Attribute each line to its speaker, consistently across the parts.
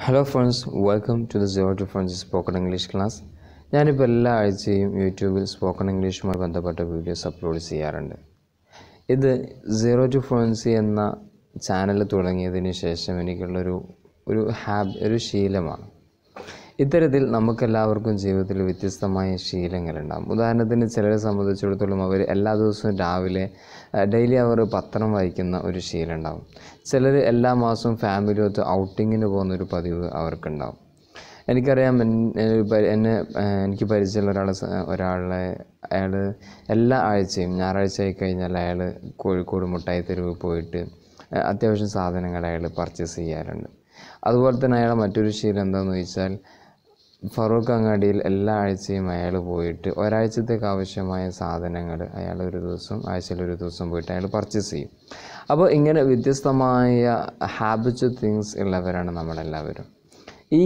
Speaker 1: Hello friends, welcome to the Zero to Fluency Spoken English class. ഞാനിപ്പോൾ എല്ലാ ആഴ്ചയും യൂട്യൂബിൽ സ്പോക്കൺ ഇംഗ്ലീഷുമായി ബന്ധപ്പെട്ട വീഡിയോസ് അപ്ലോഡ് ചെയ്യാറുണ്ട്. ഇത് സീറോ ടു ഫ്ലുവൻസി എന്ന ചാനൽ തുടങ്ങിയതിന് ശേഷം എനിക്കുള്ളൊരു ശീലമാണ്. ഇത്തരത്തിൽ നമുക്കെല്ലാവർക്കും ജീവിതത്തിൽ വ്യത്യസ്തമായ ശീലങ്ങളുണ്ടാകും. ഉദാഹരണത്തിന് ചിലരെ സംബന്ധിച്ചിടത്തോളം അവർ എല്ലാ ദിവസവും രാവിലെ ഡെയിലി അവർ പത്രം വായിക്കുന്ന ഒരു ശീലം ഉണ്ടാകും. ചിലർ എല്ലാ മാസവും ഫാമിലിയൊത്ത് ഔട്ടിങ്ങിന് പോകുന്നൊരു പതിവ് അവർക്കുണ്ടാകും. എനിക്കറിയാം, എനിക്ക് പരിചയമുള്ള ഒരാളെ അയാൾ എല്ലാ ആഴ്ചയും ഞായറാഴ്ച ആയി കഴിഞ്ഞാൽ അയാൾ കോഴിക്കോട് മുട്ടായി തെരുവ് പോയിട്ട് അത്യാവശ്യം സാധനങ്ങൾ അയാൾ പർച്ചേസ് ചെയ്യാറുണ്ട്. അതുപോലെ തന്നെ അയാളെ മറ്റൊരു ശീലം എന്താണെന്ന് ചോദിച്ചാൽ ഫറൂഖ് അങ്ങാടിയിൽ എല്ലാ ആഴ്ചയും അയാൾ പോയിട്ട് ഒരാഴ്ചത്തേക്ക് ആവശ്യമായ സാധനങ്ങൾ അയാൾ ആഴ്ചയിൽ ഒരു ദിവസം പോയിട്ട് അയാൾ പർച്ചേസ് ചെയ്യും. അപ്പോൾ ഇങ്ങനെ വ്യത്യസ്തമായ ഹാബിച്വൽ തിങ്സ് ഉള്ളവരാണ് നമ്മളെല്ലാവരും. ഈ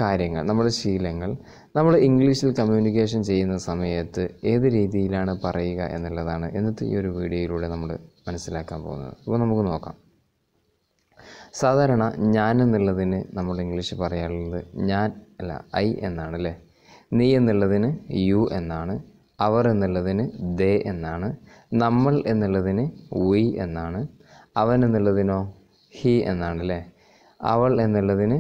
Speaker 1: കാര്യങ്ങൾ, നമ്മുടെ ശീലങ്ങൾ നമ്മൾ ഇംഗ്ലീഷിൽ കമ്മ്യൂണിക്കേഷൻ ചെയ്യുന്ന സമയത്ത് ഏത് രീതിയിലാണ് പറയുക എന്നുള്ളതാണ് ഇന്നത്തെ ഈ ഒരു വീഡിയോയിലൂടെ നമ്മൾ മനസ്സിലാക്കാൻ പോകുന്നത്. അപ്പോൾ നമുക്ക് നോക്കാം. സാധാരണ ഞാൻ എന്നുള്ളതിന് നമ്മൾ ഇംഗ്ലീഷ് പറയാറുള്ളത് ഐ എന്നാണ് അല്ലേ. നീ എന്നുള്ളതിന് യു എന്നാണ്. അവർ എന്നുള്ളതിന് ദേ എന്നാണ്. നമ്മൾ എന്നുള്ളതിന് വി എന്നാണ്. അവൻ എന്നുള്ളതിനോ ഹി എന്നാണ് അല്ലേ. അവൾ എന്നുള്ളതിന്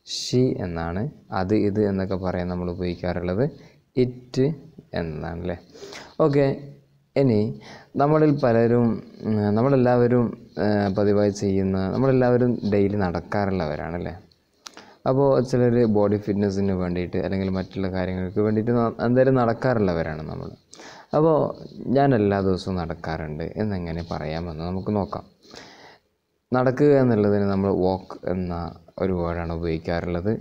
Speaker 1: ഷി എന്നാണ്. അത് ഇത് എന്നൊക്കെ പറയാൻ നമ്മൾ ഉപയോഗിക്കാറുള്ളത് ഇറ്റ് എന്നാണ് അല്ലേ. ഓക്കെ, ഇനി നമ്മളെല്ലാവരും പതിവായി നമ്മളെല്ലാവരും ഡെയിലി നടക്കാറുള്ളവരാണല്ലേ. അപ്പോൾ ചിലർ ബോഡി ഫിറ്റ്നസ്സിന് വേണ്ടിയിട്ട് അല്ലെങ്കിൽ മറ്റുള്ള കാര്യങ്ങൾക്ക് വേണ്ടിയിട്ട് എന്തായാലും നടക്കാറുള്ളവരാണ് നമ്മൾ. അപ്പോൾ ഞാൻ എല്ലാ ദിവസവും നടക്കാറുണ്ട് എന്നെങ്ങനെ പറയാമെന്ന് നമുക്ക് നോക്കാം. നടക്കുക എന്നുള്ളതിന് നമ്മൾ വാക്ക് എന്ന ഒരു വേർഡാണ് ഉപയോഗിക്കാറുള്ളത്.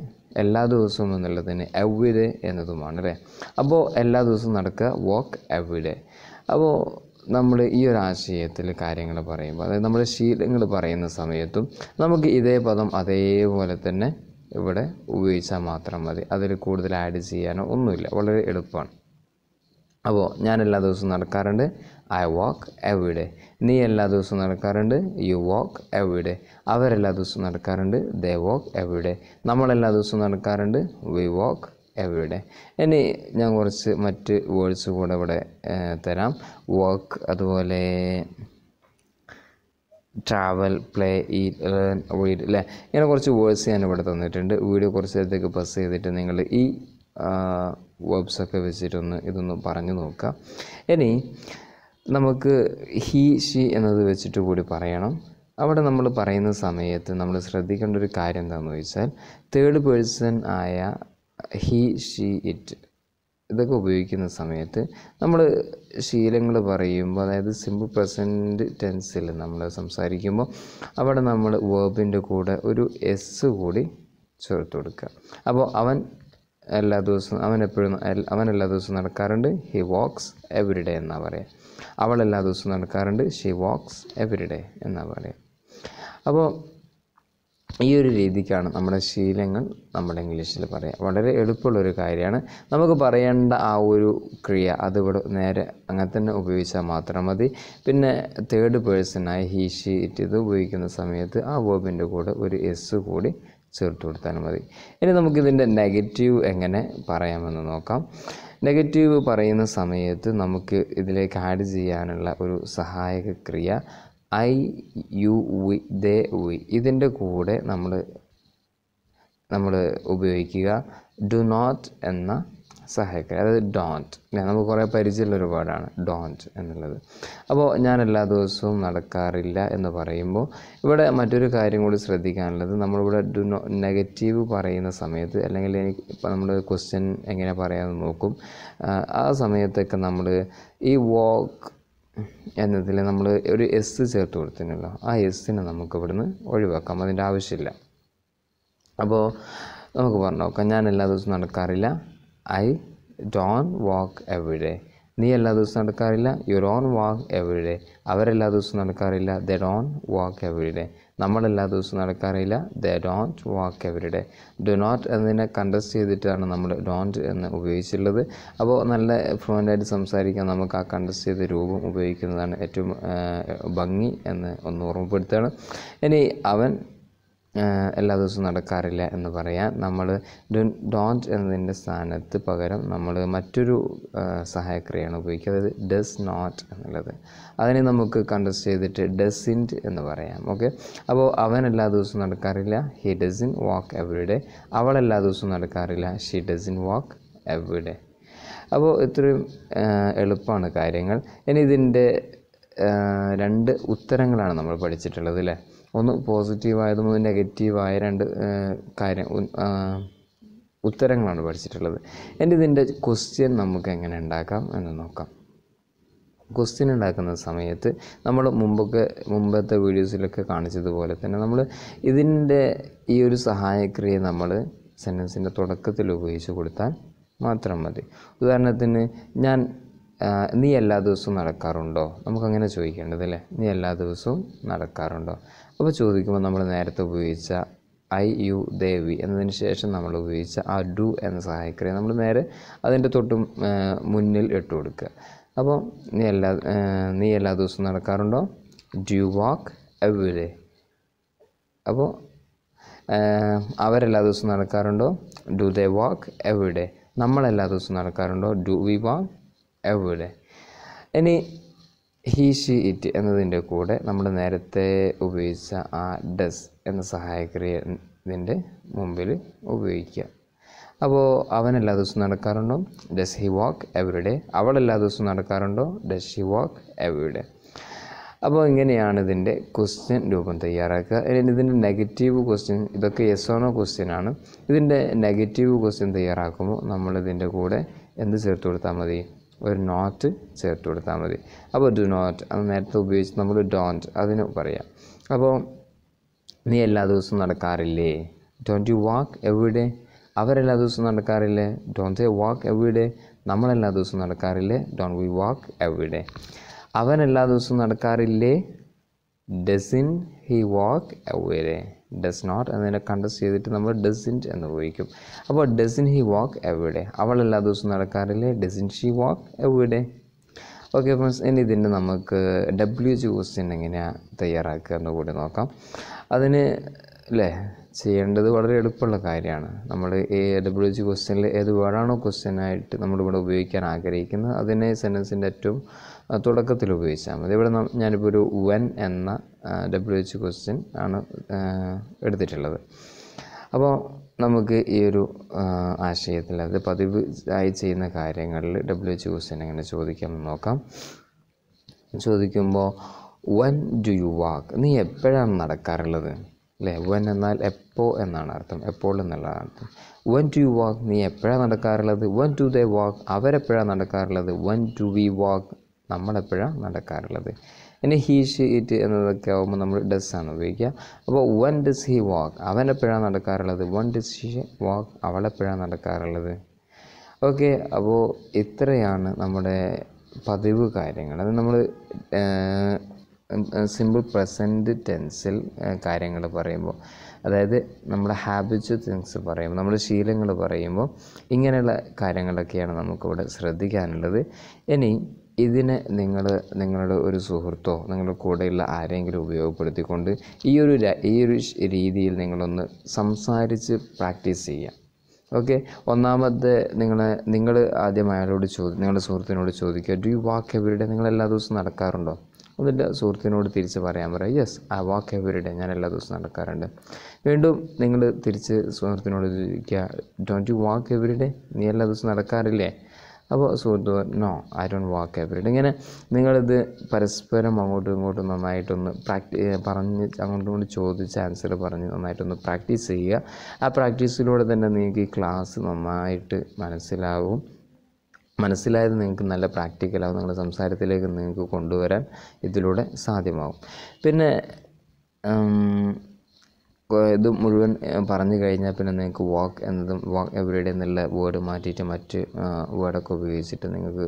Speaker 1: എല്ലാ ദിവസവും എന്നുള്ളതിന് എവ്രി ഡേ എന്നതുമാണ് അല്ലേ. അപ്പോൾ എല്ലാ ദിവസവും നടക്കുക, വാക്ക് എവ്രി ഡേ. അപ്പോൾ നമ്മൾ ഈ ഒരു ആശയത്തിൽ കാര്യങ്ങൾ പറയുമ്പോൾ, അതായത് നമ്മുടെ ശീലങ്ങൾ പറയുന്ന സമയത്തും നമുക്ക് ഇതേ പദം അതേപോലെ തന്നെ ഇവിടെ ഉപയോഗിച്ചാൽ മാത്രം മതി. അതിൽ കൂടുതൽ ആഡ് ചെയ്യാനോ ഒന്നുമില്ല, വളരെ എളുപ്പമാണ്. അപ്പോൾ ഞാൻ എല്ലാ ദിവസവും നടക്കാറുണ്ട്, ഐ വാക്ക് എവ്രി ഡേ. നീ എല്ലാ ദിവസവും നടക്കാറുണ്ട്, യു വാക്ക് എവ്രി ഡേ. അവരെല്ലാ ദിവസവും നടക്കാറുണ്ട്, ദേ വാക്ക് എവ്രി ഡേ. നമ്മളെല്ലാ ദിവസവും നടക്കാറുണ്ട്, വി വാക്ക് എവ്രി ഡേ. ഇനി ഞാൻ കുറച്ച് മറ്റ് വേർഡ്സ് കൂടെ ഇവിടെ തരാം. വർക്ക്, അതുപോലെ travel, play, eat, learn, read അല്ലേ. ഇങ്ങനെ കുറച്ച് വേർഡ്സ് ഞാൻ ഇവിടെ തന്നിട്ടുണ്ട്. വീഡിയോ കുറച്ച് നേരത്തേക്ക് പസ് ചെയ്തിട്ട് നിങ്ങൾ ഈ വേർബ്സൊക്കെ വെച്ചിട്ടൊന്ന് ഇതൊന്ന് പറഞ്ഞു നോക്കുക. ഇനി നമുക്ക് ഹി ഷി എന്നത് വെച്ചിട്ട് കൂടി പറയണം. അവിടെ നമ്മൾ പറയുന്ന സമയത്ത് നമ്മൾ ശ്രദ്ധിക്കേണ്ട ഒരു കാര്യം എന്താണെന്ന് ചോദിച്ചാൽ, തേർഡ് പേഴ്സൺ ആയ ഹി ഷി ഇറ്റ് ഇതൊക്കെ ഉപയോഗിക്കുന്ന സമയത്ത് നമ്മൾ ശീലങ്ങൾ പറയുമ്പോൾ, അതായത് സിമ്പിൾ പ്രസൻറ്റ് ടെൻസിൽ നമ്മൾ സംസാരിക്കുമ്പോൾ അവിടെ നമ്മൾ വേർബിൻ്റെ കൂടെ ഒരു എസ് കൂടി ചേർത്ത് കൊടുക്കുക. അപ്പോൾ അവൻ എല്ലാ ദിവസവും നടക്കാറുണ്ട്, ഹി വാക്സ് എവറി ഡേ എന്നാണ് പറയുക. അവൾ എല്ലാ ദിവസവും നടക്കാറുണ്ട്, ഷി വാക്സ് എവറി ഡേ എന്നാണ് പറയുക. അപ്പോൾ ഈ ഒരു രീതിക്കാണ് നമ്മുടെ ശീലങ്ങൾ നമ്മുടെ ഇംഗ്ലീഷിൽ പറയാം. വളരെ എളുപ്പമുള്ളൊരു കാര്യമാണ്. നമുക്ക് പറയേണ്ട ആ ഒരു ക്രിയ അതിവിടെ നേരെ അങ്ങനെ തന്നെ ഉപയോഗിച്ചാൽ മാത്രം മതി. പിന്നെ തേർഡ് പേഴ്സണായ ഹി ഷി ഇറ്റ് ഇത് ഉപയോഗിക്കുന്ന സമയത്ത് ആ വേർബിൻ്റെ കൂടെ ഒരു എസ് കൂടി ചേർത്ത് കൊടുത്താൽ മതി. ഇനി നമുക്കിതിൻ്റെ നെഗറ്റീവ് എങ്ങനെ പറയാമെന്ന് നോക്കാം. നെഗറ്റീവ് പറയുന്ന സമയത്ത് നമുക്ക് ഇതിലേക്ക് ആഡ് ചെയ്യാനുള്ള ഒരു സഹായക ക്രിയ I, you, we, they, we. ഇതിൻ്റെ കൂടെ നമ്മൾ ഉപയോഗിക്കുക ഡു നോട്ട് എന്ന സഹായിക്കുക, അതായത് ഡോണ്ട്. നമുക്ക് കുറേ പരിചയമുള്ളൊരു വേർഡാണ് ഡോണ്ട് എന്നുള്ളത്. അപ്പോൾ ഞാൻ എല്ലാ ദിവസവും നടക്കാറില്ല എന്ന് പറയുമ്പോൾ ഇവിടെ മറ്റൊരു കാര്യം കൂടി ശ്രദ്ധിക്കാനുള്ളത്, നമ്മളിവിടെ നെഗറ്റീവ് പറയുന്ന സമയത്ത്, അല്ലെങ്കിൽ നമ്മൾ ക്വസ്റ്റ്യൻ എങ്ങനെ പറയാമെന്ന് നോക്കും. ആ സമയത്തൊക്കെ നമ്മൾ ഈ വാക്ക് എന്നതിൽ നമ്മൾ ഒരു എസ് ചേർത്ത് കൊടുത്തിട്ടുണ്ടല്ലോ, ആ എസ്സിനെ നമുക്ക് ഇവിടുന്ന് ഒഴിവാക്കാം, അതിൻ്റെ ആവശ്യമില്ല. അപ്പോൾ നമുക്ക് പറഞ്ഞു നോക്കാം. ഞാൻ എല്ലാ ദിവസവും നടക്കാറില്ല, I don't walk every day. നീ എല്ലാ ദിവസവും നടക്കാറില്ല, you don't walk every day. അവരെല്ലാ ദിവസവും നടക്കാറില്ല, they don't walk every day. നമ്മളെല്ലാ ദിവസവും നടക്കാറില്ല, they don't walk every day. Do not എന്നതിനെ കണ്ടസ്റ്റ് ചെയ്തിട്ടാണ് നമ്മൾ ഡോണ്ട് എന്ന് ഉപയോഗിച്ചിട്ടുള്ളത്. അപ്പോൾ നല്ല ഫ്ലുവൻ്റായിട്ട് സംസാരിക്കാൻ നമുക്ക് ആ കണ്ടസ്റ്റ് ചെയ്ത രൂപം ഉപയോഗിക്കുന്നതാണ് ഏറ്റവും ഭംഗി എന്ന് ഒന്ന് ഓർമ്മപ്പെടുത്തുകയാണ്. ഇനി അവൻ എല്ലാ ദിവസവും നടക്കാറില്ല എന്ന് പറയാൻ നമ്മൾ ഡോണ്ട് എന്നതിൻ്റെ സ്ഥാനത്ത് പകരം നമ്മൾ മറ്റൊരു സഹായക്രിയയാണ് ഉപയോഗിക്കുക. അതായത് ഡസ് നോട്ട് എന്നുള്ളത്. അതിനെ നമുക്ക് കണ്ടസ്റ്റ് ചെയ്തിട്ട് ഡസിൻറ്റ് എന്ന് പറയാം. ഓക്കെ, അപ്പോൾ അവൻ എല്ലാ ദിവസവും നടക്കാറില്ല, he doesn't walk every day. അവൾ എല്ലാ ദിവസവും നടക്കാറില്ല, she doesn't walk every day. അപ്പോൾ ഇത്രയും എളുപ്പമാണ് കാര്യങ്ങൾ. ഇനി ഇതിൻ്റെ 2 ഉത്തരങ്ങളാണ് നമ്മൾ പഠിച്ചിട്ടുള്ളത് അല്ലേ. ഒന്ന് പോസിറ്റീവായതും ഒന്ന് നെഗറ്റീവായ 2 ഉത്തരങ്ങളാണ് പഠിച്ചിട്ടുള്ളത്. ഇനി ഇതിൻ്റെ ക്വസ്റ്റ്യൻ നമുക്ക് എങ്ങനെ ഉണ്ടാക്കാം എന്ന് നോക്കാം. ക്വസ്റ്റ്യൻ ഉണ്ടാക്കുന്ന സമയത്ത് നമ്മൾ മുമ്പത്തെ വീഡിയോസിലൊക്കെ കാണിച്ചതുപോലെ തന്നെ നമ്മൾ ഇതിൻ്റെ ഈ ഒരു സഹായക്രിയ നമ്മൾ സെൻറ്റൻസിൻ്റെ തുടക്കത്തിൽ ഉപയോഗിച്ച് കൊടുത്താൽ മാത്രം മതി. ഉദാഹരണത്തിന് നീ എല്ലാ ദിവസവും നടക്കാറുണ്ടോ? നമുക്കങ്ങനെ ചോദിക്കേണ്ടത് അല്ലേ. നീ എല്ലാ ദിവസവും നടക്കാറുണ്ടോ? അപ്പോൾ ചോദിക്കുമ്പോൾ നമ്മൾ നേരത്തെ ഉപയോഗിച്ച ഐ യു ദേ വി എന്നതിന് ശേഷം നമ്മൾ ഉപയോഗിച്ച ആ ഡു എന്ന സഹായക്രിയ നമ്മൾ നേരെ അതിൻ്റെ തൊട്ടും മുന്നിൽ ഇട്ട് കൊടുക്കുക. അപ്പോൾ നീ എല്ലാ ദിവസവും നടക്കാറുണ്ടോ? Do you walk every day. അപ്പോൾ അവരെല്ലാ ദിവസവും നടക്കാറുണ്ടോ? Do they walk every day. നമ്മളെല്ലാ ദിവസവും നടക്കാറുണ്ടോ? Do we walk every day. ഇനി ഹീ ഷീ ഇറ്റ് എന്നതിൻ്റെ കൂടെ നമ്മൾ നേരത്തെ ഉപയോഗിച്ച ആ ഡസ് എന്ന സഹായക്രിയ ഇതിൻ്റെ മുമ്പിൽ ഉപയോഗിക്കുക. അപ്പോൾ അവൻ എല്ലാ ദിവസവും നടക്കാറുണ്ടോ? Does he walk every day. അവൾ എല്ലാ ദിവസവും നടക്കാറുണ്ടോ? Does she walk every day. അപ്പോൾ ഇങ്ങനെയാണ് ഇതിൻ്റെ ക്വസ്റ്റ്യൻ രൂപം തയ്യാറാക്കുക. ഇതിൻ്റെ നെഗറ്റീവ് ക്വസ്റ്റ്യൻ, ഇതൊക്കെ യെസ് ഓർ നോ ക്വസ്റ്റ്യൻ ആണ്. ഇതിൻ്റെ നെഗറ്റീവ് ക്വസ്റ്റ്യൻ തയ്യാറാക്കുമ്പോൾ നമ്മളിതിൻ്റെ കൂടെ എന്ത് ചേർത്ത് കൊടുത്താൽ മതി? ഒരു നോട്ട് ചേർത്ത് കൊടുത്താൽ മതി. അപ്പോൾ ഡു നോട്ട് അത് നേരത്തെ ഉപയോഗിച്ച് നമ്മൾ ഡോണ്ട് അതിന് പറയാം. അപ്പോൾ നീ എല്ലാ ദിവസവും നടക്കാറില്ലേ? Don't you walk every day. അവരെല്ലാ ദിവസവും നടക്കാറില്ലേ? Don't they walk every day. നമ്മളെല്ലാ ദിവസവും നടക്കാറില്ലേ? Don't we walk every day. അവൻ എല്ലാ ദിവസവും നടക്കാറില്ലേ? Doesn't he walk every day. Does not എന്നതിനെ കണ്ടസ്റ്റ് ചെയ്തിട്ട് നമ്മൾ ഡസിൻറ്റ് എന്ന് ഉപയോഗിക്കും. അപ്പോൾ doesn't he walk every day. അവൾ എല്ലാ ദിവസവും നടക്കാറില്ലേ? Doesn't she walk every day. Okay friends, ഇനി ഇതിൻ്റെ നമുക്ക് WH ക്വസ്റ്റ്യൻ എങ്ങനെയാണ് തയ്യാറാക്കുക എന്ന് കൂടി നോക്കാം. അതിന് ചെയ്യേണ്ടത് വളരെ എളുപ്പമുള്ള കാര്യമാണ്. നമ്മൾ ഈ WH ക്വസ്റ്റ്യനിൽ ഏത് വേർഡാണോ ക്വസ്റ്റ്യനായിട്ട് നമ്മളിവിടെ ഉപയോഗിക്കാൻ ആഗ്രഹിക്കുന്നത് അതിനെ സെൻറ്റൻസിൻ്റെ ഏറ്റവും തുടക്കത്തിൽ ഉപയോഗിച്ചാൽ മതി. ഇവിടെ ഞാനിപ്പോൾ ഒരു വെൻ എന്ന WH ക്വസ്റ്റ്യൻ ആണ് എടുത്തിട്ടുള്ളത്. അപ്പോൾ നമുക്ക് ഈ ഒരു ആശയത്തിൽ അത് പതിവ് ആയി ചെയ്യുന്ന കാര്യങ്ങളിൽ WH ക്വസ്റ്റ്യൻ എങ്ങനെ ചോദിക്കാമെന്ന് നോക്കാം. ചോദിക്കുമ്പോൾ വെൻ ഡു യു വാക്ക്, നീ എപ്പോഴാണ് നടക്കാറുള്ളത് അല്ലേ. വെൻ എന്നാൽ എപ്പോൾ എന്നാണ് അർത്ഥം, എപ്പോൾ എന്നുള്ളതാണ് അർത്ഥം. വെൻ ഡു യു വാക്ക്, നീ എപ്പോഴാണ് നടക്കാറുള്ളത്. വെൻ ഡു ദേ വാക്ക്, അവരെപ്പോഴാണ് നടക്കാറുള്ളത്. വെൻ ഡു വി വാക്ക്, നമ്മളെപ്പോഴാണ് നടക്കാറുള്ളത്. ഇനി ഹീ ഷീ ഇറ്റ് എന്നതൊക്കെ ആകുമ്പോൾ നമ്മൾ ഡസ് ആണ് ഉപയോഗിക്കുക. അപ്പോൾ വെൻ ഡസ് ഹി വാക്ക്, അവനെപ്പോഴാണ് നടക്കാറുള്ളത്. വെൻ ഡസ് ഷീ വാക്ക്, അവളെപ്പോഴാണ് നടക്കാറുള്ളത്. ഓക്കെ, അപ്പോൾ ഇത്രയാണ് നമ്മുടെ പതിവ് കാര്യങ്ങൾ. അത് നമ്മൾ സിമ്പിൾ പ്രസൻറ്റ് ടെൻസിൽ കാര്യങ്ങൾ പറയുമ്പോൾ, അതായത് നമ്മുടെ ഹാബിറ്റ്സ് തിങ്സ് പറയുമ്പോൾ, നമ്മുടെ ശീലങ്ങൾ പറയുമ്പോൾ ഇങ്ങനെയുള്ള കാര്യങ്ങളൊക്കെയാണ് നമുക്കിവിടെ ശ്രദ്ധിക്കാനുള്ളത്. ഇനി ഇതിനെ നിങ്ങളുടെ ഒരു സുഹൃത്തോ നിങ്ങളുടെ കൂടെയുള്ള ആരെങ്കിലും ഉപയോഗപ്പെടുത്തിക്കൊണ്ട് ഈ ഒരു രീതിയിൽ നിങ്ങളൊന്ന് സംസാരിച്ച് പ്രാക്ടീസ് ചെയ്യാം. ഓക്കെ, ഒന്നാമത്തെ നിങ്ങൾ ആദ്യം അയാളോട് നിങ്ങളുടെ സുഹൃത്തിനോട് ചോദിക്കുക, do you walk every day, നിങ്ങൾ എല്ലാ ദിവസവും നടക്കാറുണ്ടോ? എന്നിട്ട് സുഹൃത്തിനോട് തിരിച്ച് പറയാൻ പറയാം, yes I walk every day, ഞാൻ എല്ലാ ദിവസവും നടക്കാറുണ്ട്. വീണ്ടും നിങ്ങൾ തിരിച്ച് സുഹൃത്തിനോട് ചോദിക്കുക, don't you walk every day, നീ എല്ലാ ദിവസവും നടക്കാറില്ലേ? അപ്പോൾ സുഹൃത്ത് no I don't walk every day. ഇങ്ങനെ നിങ്ങളിത് പരസ്പരം അങ്ങോട്ടും ഇങ്ങോട്ടും നന്നായിട്ടൊന്ന് പറഞ്ഞ് അങ്ങോട്ടും ഇങ്ങോട്ടും ചോദിച്ച് ആൻസർ പറഞ്ഞ് നന്നായിട്ടൊന്ന് പ്രാക്ടീസ് ചെയ്യുക. ആ പ്രാക്ടീസിലൂടെ തന്നെ നിങ്ങൾക്ക് ഈ ക്ലാസ് നന്നായിട്ട് മനസ്സിലായത് നിങ്ങൾക്ക് നല്ല പ്രാക്ടിക്കലാവും, നിങ്ങളുടെ സംസാരത്തിലേക്ക് നിങ്ങൾക്ക് കൊണ്ടുവരാൻ ഇതിലൂടെ സാധ്യമാവും. പിന്നെ ഇത് മുഴുവൻ പറഞ്ഞു കഴിഞ്ഞാൽ പിന്നെ നിങ്ങൾക്ക് വാക്ക് എന്നതും വാക്ക് എവറി ഡേ എന്നുള്ള വേർഡ് മാറ്റിയിട്ട് മറ്റ് വേർഡൊക്കെ ഉപയോഗിച്ചിട്ട് നിങ്ങൾക്ക്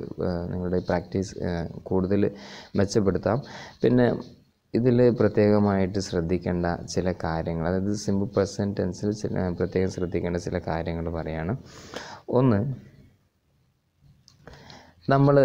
Speaker 1: നിങ്ങളുടെ പ്രാക്ടീസ് കൂടുതൽ മെച്ചപ്പെടുത്താം. പിന്നെ ഇതിൽ പ്രത്യേകമായിട്ട് ശ്രദ്ധിക്കേണ്ട ചില കാര്യങ്ങൾ, അതായത് സിമ്പിൾ പ്രസൻറ്റ് ടെൻസിൽ പ്രത്യേകം ശ്രദ്ധിക്കേണ്ട ചില കാര്യങ്ങൾ പറയാണ്. ഒന്ന്, നമ്മൾ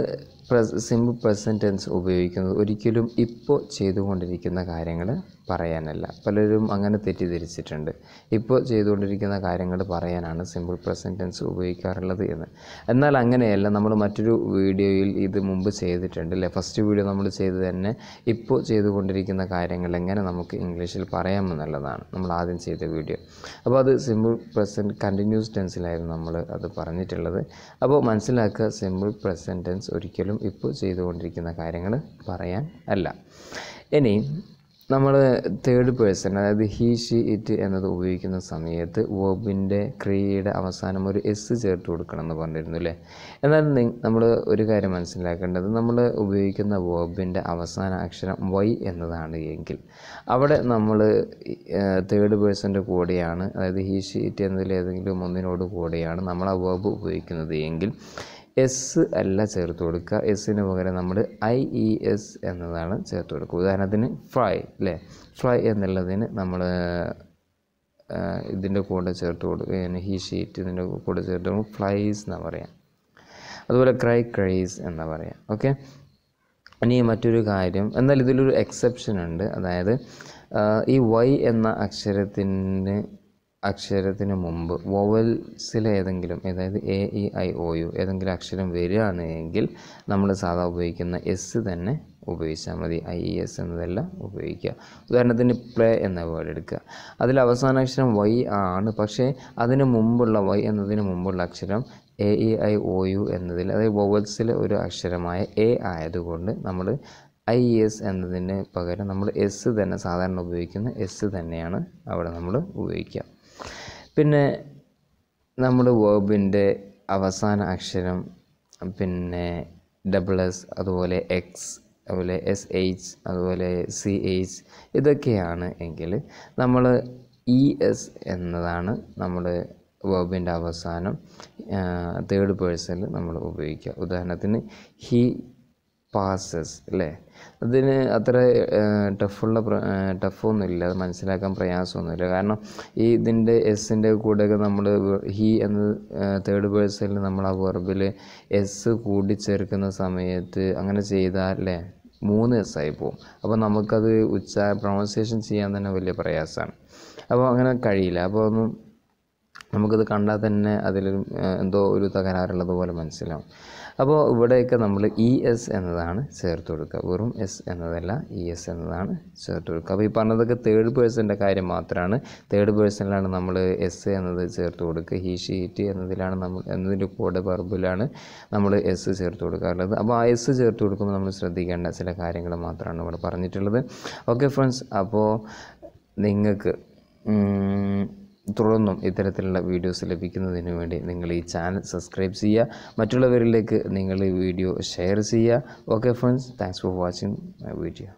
Speaker 1: സിമ്പിൾ പ്രസൻറ്റ് ടെൻസ് ഉപയോഗിക്കുന്നത് ഒരിക്കലും ഇപ്പോൾ ചെയ്തുകൊണ്ടിരിക്കുന്ന കാര്യങ്ങൾ പറയാനല്ല. പലരും അങ്ങനെ തെറ്റിദ്ധരിച്ചിട്ടുണ്ട്. ഇപ്പോൾ ചെയ്തുകൊണ്ടിരിക്കുന്ന കാര്യങ്ങൾ പറയാനാണ് സിമ്പിൾ പ്രസൻറ്റ് ടെൻസ് ഉപയോഗിക്കാറുള്ളത് എന്ന്. എന്നാൽ അങ്ങനെയല്ല. നമ്മൾ മറ്റൊരു വീഡിയോയിൽ ഇത് മുമ്പ് ചെയ്തിട്ടുണ്ട് അല്ലേ. ഫസ്റ്റ് വീഡിയോ നമ്മൾ ചെയ്തത് തന്നെ ഇപ്പോൾ ചെയ്തുകൊണ്ടിരിക്കുന്ന കാര്യങ്ങൾ എങ്ങനെ നമുക്ക് ഇംഗ്ലീഷിൽ പറയാമെന്നുള്ളതാണ് നമ്മൾ ആദ്യം ചെയ്ത വീഡിയോ. അപ്പോൾ അത് സിമ്പിൾ പ്രസൻറ്റ് കണ്ടിന്യൂസ് ടെൻസിലായിരുന്നു നമ്മൾ അത് പറഞ്ഞിട്ടുള്ളത്. അപ്പോൾ മനസ്സിലാക്കുക, സിമ്പിൾ പ്രസൻറ്റ് ടെൻസ് ഒരിക്കലും ഇപ്പോൾ ചെയ്തുകൊണ്ടിരിക്കുന്ന കാര്യങ്ങൾ പറയാൻ അല്ല. ഇനി നമ്മൾ തേർഡ് പേഴ്സൺ, അതായത് ഹീ ഷീ ഇറ്റ് എന്നത് ഉപയോഗിക്കുന്ന സമയത്ത് വേർബിൻ്റെ ക്രിയയുടെ അവസാനം ഒരു എസ് ചേർത്ത് കൊടുക്കണം എന്ന് പറഞ്ഞിരുന്നു അല്ലേ. എന്നാൽ നമ്മൾ ഒരു കാര്യം മനസ്സിലാക്കേണ്ടത്, നമ്മൾ ഉപയോഗിക്കുന്ന വേർബിൻ്റെ അവസാന അക്ഷരം വൈ എന്നതാണ് എങ്കിൽ അവിടെ നമ്മൾ തേർഡ് പേഴ്സൻ്റെ കൂടെയാണ്, അതായത് ഹീ ഷീ ഇറ്റ് എന്നതിൽ ഏതെങ്കിലും ഒന്നിനോട് കൂടെയാണ് നമ്മൾ ആ വേർബ് ഉപയോഗിക്കുന്നത് എങ്കിൽ എസ് അല്ല ചേർത്ത് കൊടുക്കുക. എസ്സിന് പകരം നമ്മൾ IES എന്നതാണ് ചേർത്ത് കൊടുക്കുക. ഉദാഹരണത്തിന് ഫ്രൈ അല്ലേ. ഫ്രൈ എന്നുള്ളതിന് നമ്മൾ ഇതിൻ്റെ കൂടെ ചേർത്ത് കൊടുക്കുക, ഹീ ഷീറ്റ് ഇതിൻ്റെ കൂടെ ചേർത്ത് കൊടുക്കുക ഫ്ലൈസ് എന്നാണ് പറയാം. അതുപോലെ ക്രൈസ് എന്നാണ് പറയാം. ഓക്കെ. ഇനി മറ്റൊരു കാര്യം, എന്നാൽ ഇതിലൊരു എക്സെപ്ഷൻ ഉണ്ട്. അതായത് ഈ വൈ എന്ന അക്ഷരത്തിന് മുമ്പ് വൊവൽസിലെ ഏതെങ്കിലും, അതായത് AEIOU ഏതെങ്കിലും അക്ഷരം വരികയാണ് എങ്കിൽ നമ്മൾ സാധാ ഉപയോഗിക്കുന്ന എസ് തന്നെ ഉപയോഗിച്ചാൽ മതി. IES എന്നതല്ല ഉപയോഗിക്കുക. ഉദാഹരണത്തിന് പ്ലേ എന്ന വേർഡ് എടുക്കുക. അതിൽ അവസാന അക്ഷരം വൈ ആണ്, പക്ഷേ അതിന് മുമ്പുള്ള വൈ എന്നതിന് മുമ്പുള്ള അക്ഷരം AEIOU എന്നതിൽ, അതായത് വൊവൽസിലെ ഒരു അക്ഷരമായ A ആയതുകൊണ്ട് നമ്മൾ IES എന്നതിന് പകരം നമ്മൾ എസ് തന്നെ, സാധാരണ ഉപയോഗിക്കുന്ന എസ് തന്നെയാണ് അവിടെ നമ്മൾ ഉപയോഗിക്കുക. പിന്നെ നമ്മൾ വേർബിൻ്റെ അവസാന അക്ഷരം പിന്നെ SS, അതുപോലെ X, അതുപോലെ SH, അതുപോലെ CH ഇതൊക്കെയാണ് എങ്കിൽ നമ്മൾ ES എന്നതാണ് നമ്മൾ വേർബിൻ്റെ അവസാനം തേർഡ് പേഴ്സണിൽ നമ്മൾ ഉപയോഗിക്കുക. ഉദാഹരണത്തിന് ഹീ പാസസ് അല്ലേ. അതിന് അത്ര ടഫൊന്നുമില്ല, അത് മനസ്സിലാക്കാൻ പ്രയാസമൊന്നുമില്ല. കാരണം ഇതിൻ്റെ എസിൻ്റെ കൂടെയൊക്കെ നമ്മൾ ഹീ എന്ന തേർഡ് പേഴ്സണിൽ നമ്മൾ ആ വെർബിൽ എസ് കൂടിച്ചേർക്കുന്ന സമയത്ത് അങ്ങനെ ചെയ്താൽ അല്ലേ 3 S ആയി പോകും. അപ്പോൾ നമുക്കത് പ്രൊണൗൺസിയേഷൻ ചെയ്യാൻ തന്നെ വലിയ പ്രയാസമാണ്. അപ്പോൾ അങ്ങനെ കഴിയില്ല. അപ്പോൾ നമുക്കത് കണ്ടാൽ തന്നെ അതിൽ എന്തോ ഒരു തകരാറുള്ളതുപോലെ മനസ്സിലാവും. അപ്പോൾ ഇവിടെയൊക്കെ നമ്മൾ ES എന്നതാണ് ചേർത്ത് കൊടുക്കുക. വെറും S എന്നതല്ല, ES എന്നതാണ് ചേർത്ത് കൊടുക്കുക. അപ്പോൾ ഈ പറഞ്ഞതൊക്കെ തേർഡ് പേഴ്സൻ്റെ കാര്യം മാത്രമാണ്. തേർഡ് പേഴ്സണിലാണ് നമ്മൾ S എന്നത് ചേർത്ത് കൊടുക്കുക. ഹീ ഷീ ഇറ്റ് എന്നതിലാണ് എന്നതിൻ്റെ കൂടെ വെർബിലാണ് നമ്മൾ S ചേർത്ത് കൊടുക്കാറുള്ളത്. അപ്പോൾ ആ S ചേർത്ത് കൊടുക്കുമ്പോൾ നമ്മൾ ശ്രദ്ധിക്കേണ്ട ചില കാര്യങ്ങൾ മാത്രമാണ് ഇവിടെ പറഞ്ഞിട്ടുള്ളത്. ഓക്കെ ഫ്രണ്ട്സ്, അപ്പോൾ നിങ്ങൾക്ക് തുടർന്നും ഇത്തരത്തിലുള്ള വീഡിയോസ് ലഭിക്കുന്നതിന് വേണ്ടി നിങ്ങൾ ഈ ചാനൽ സബ്സ്ക്രൈബ് ചെയ്യുക, മറ്റുള്ളവരിലേക്ക് നിങ്ങൾ ഈ വീഡിയോ ഷെയർ ചെയ്യുക. Okay friends, thanks for watching my video.